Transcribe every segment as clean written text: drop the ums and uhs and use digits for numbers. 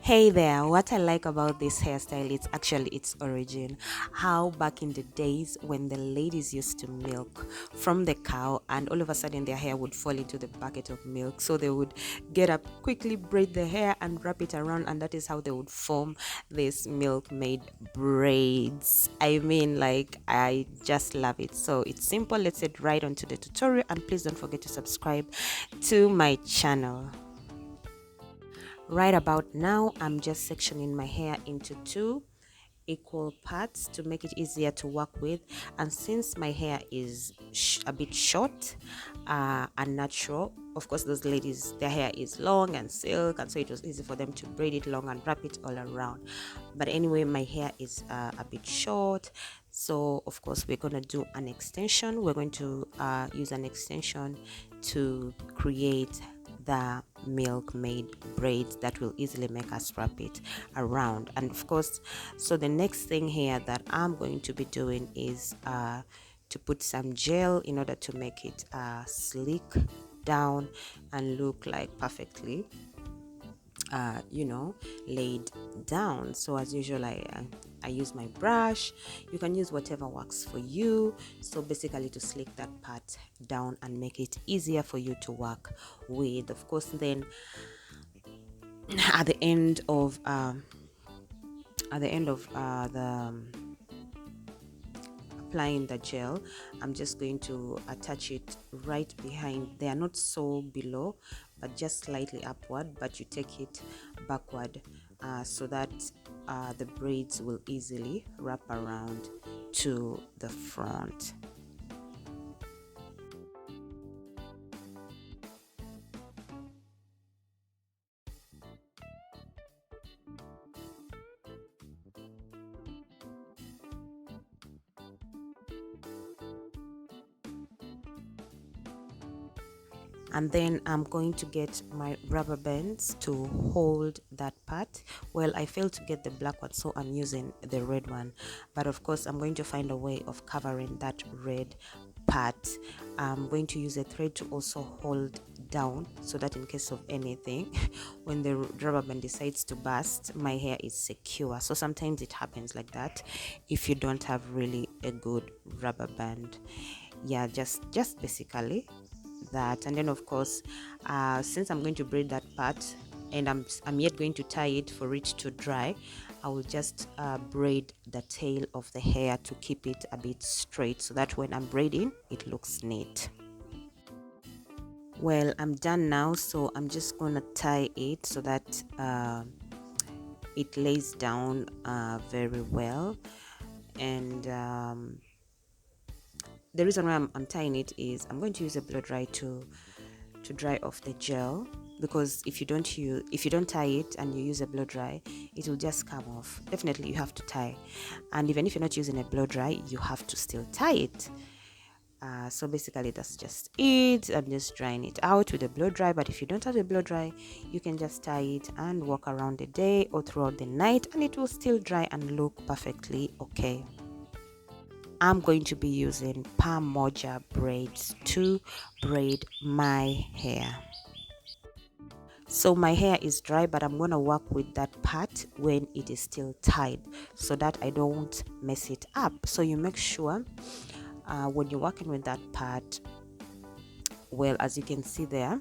Hey there, what I like about this hairstyle is actually its origin. How back in the days when the ladies used to milk from the cow and all of a sudden their hair would fall into the bucket of milk. So they would get up, quickly braid the hair and wrap it around, and that is how they would form this milkmaid braids. I mean, like, I just love it. So it's simple. Let's get right onto the tutorial, and please don't forget to subscribe to my channel. Right about now, I'm just sectioning my hair into two equal parts to make it easier to work with. And since my hair is a bit short and natural, of course those ladies, their hair is long and silk, and so it was easy for them to braid it long and wrap it all around. But anyway, my hair is a bit short, so of course we're going to do an extension. We're going to use an extension to create the milkmaid braids that will easily make us wrap it around. And of course, so the next thing here that I'm going to be doing is to put some gel in order to make it sleek down and look like perfectly laid down. So as usual, I use my brush. You can use whatever works for you. So basically to slick that part down and make it easier for you to work with. Of course, then at the end of the applying the gel, I'm just going to attach it right behind. They are not so below, but just slightly upward, but you take it backward so that the braids will easily wrap around to the front. And then I'm going to get my rubber bands to hold that part. Well, I failed to get the black one, so I'm using the red one, but of course I'm going to find a way of covering that red part. I'm going to use a thread to also hold down, so that in case of anything when the rubber band decides to burst, my hair is secure. So sometimes it happens like that if you don't have really a good rubber band. Yeah, just basically that. And then of course, since I'm going to braid that part and I'm yet going to tie it for it to dry, I will just braid the tail of the hair to keep it a bit straight, so that when I'm braiding it looks neat. Well, I'm done now, so I'm just gonna tie it so that it lays down very well. And the reason why I'm tying it is I'm going to use a blow dry to dry off the gel, because if you don't tie it and you use a blow dry, it will just come off. Definitely you have to tie, and even if you're not using a blow dry, you have to still tie it. So basically that's just it. I'm just drying it out with a blow dry, but if you don't have a blow dry, you can just tie it and walk around the day or throughout the night, and it will still dry and look perfectly okay. I'm going to be using palm moja braids to braid my hair. So my hair is dry, but I'm going to work with that part when it is still tied, so that I don't mess it up. So you make sure when you're working with that part, well, as you can see there,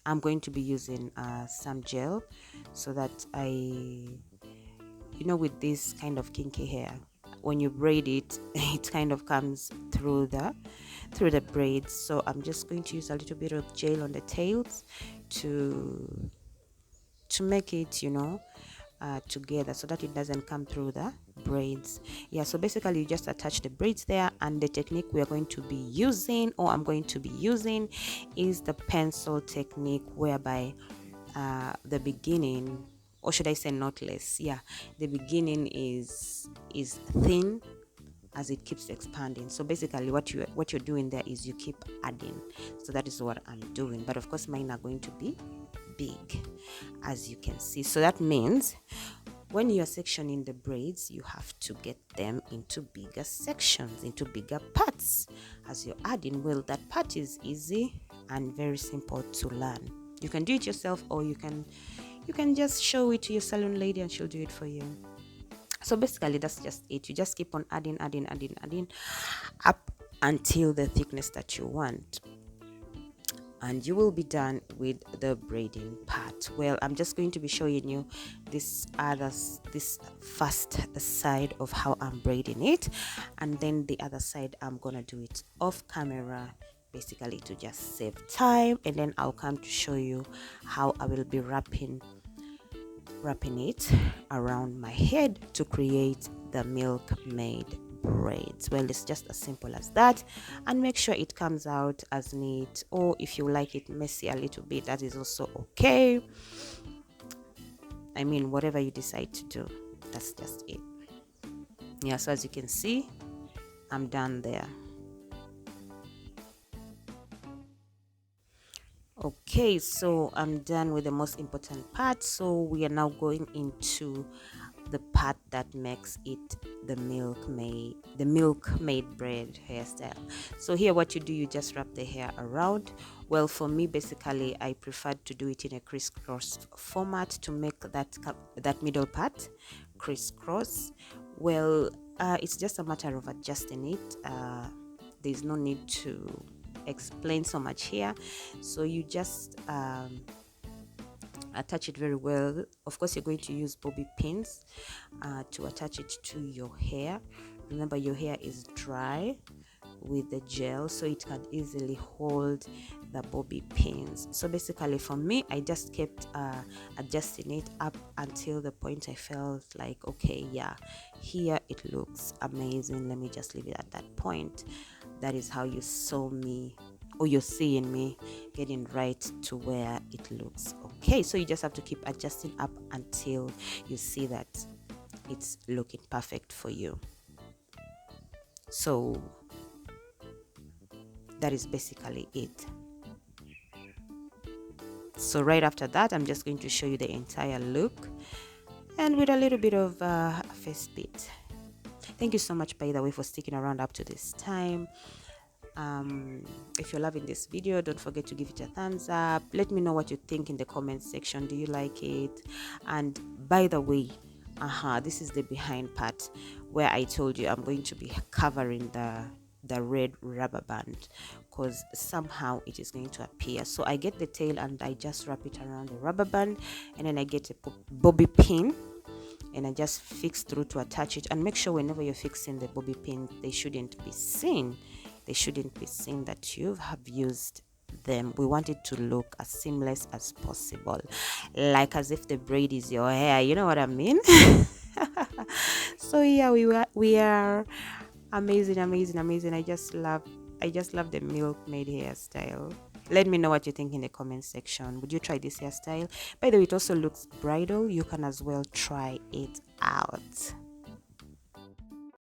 I'm going to be using some gel, so that with this kind of kinky hair, when you braid it, it kind of comes through the braids. So I'm just going to use a little bit of gel on the tails to make it together, so that it doesn't come through the braids. Yeah, so basically you just attach the braids there, and the technique we are going to be using, or I'm going to be using, is the pencil technique, whereby the beginning, or should I say knotless, yeah, the beginning is thin as it keeps expanding. So basically what you're doing there is you keep adding. So that is what I'm doing, but of course mine are going to be big, as you can see. So that means when you're sectioning the braids, you have to get them into bigger sections, into bigger parts. As you're adding, well, that part is easy and very simple to learn. You can do it yourself, or you can you can just show it to your salon lady and she'll do it for you. So basically that's just it. You just keep on adding up until the thickness that you want, and you will be done with the braiding part. Well, I'm just going to be showing you this first side of how I'm braiding it, and then the other side I'm gonna do it off camera, basically to just save time, and then I'll come to show you how I will be wrapping it around my head to create the milkmaid braids. Well, it's just as simple as that, and make sure it comes out as neat, or if you like it messy a little bit, that is also okay. I mean, whatever you decide to do, that's just it. Yeah, so as you can see, I'm done there. Okay, so I'm done with the most important part. So we are now going into the part that makes it the milkmaid braid hairstyle. So here what you do, you just wrap the hair around. Well, for me, basically I prefer to do it in a crisscross format to make that middle part crisscross. Well, it's just a matter of adjusting it. There's no need to explain so much here. So you just attach it very well. Of course, you're going to use bobby pins to attach it to your hair. Remember, your hair is dry with the gel, so it can easily hold the bobby pins. So basically for me, I just kept adjusting it up until the point I felt like, okay, yeah, here it looks amazing. Let me just leave it at that point. That is how you saw me, or you're seeing me getting right to where it looks okay. So you just have to keep adjusting up until you see that it's looking perfect for you. So that is basically it. So right after that, I'm just going to show you the entire look, and with a little bit of face bit. Thank you so much, by the way, for sticking around up to this time. If you're loving this video, don't forget to give it a thumbs up. Let me know what you think in the comment section. Do you like it? And by the way, this is the behind part where I told you I'm going to be covering the red rubber band, because somehow it is going to appear. So I get the tail and I just wrap it around the rubber band, and then I get a bobby pin and I just fix through to attach it. And make sure whenever you're fixing the bobby pin, they shouldn't be seen. They shouldn't be seen that you have used them. We want it to look as seamless as possible, like as if the braid is your hair. You know what I mean? So yeah, we are amazing. I just love the milkmaid hairstyle. Let me know what you think in the comment section. Would you try this hairstyle? By the way, it also looks bridal. You can as well try it out.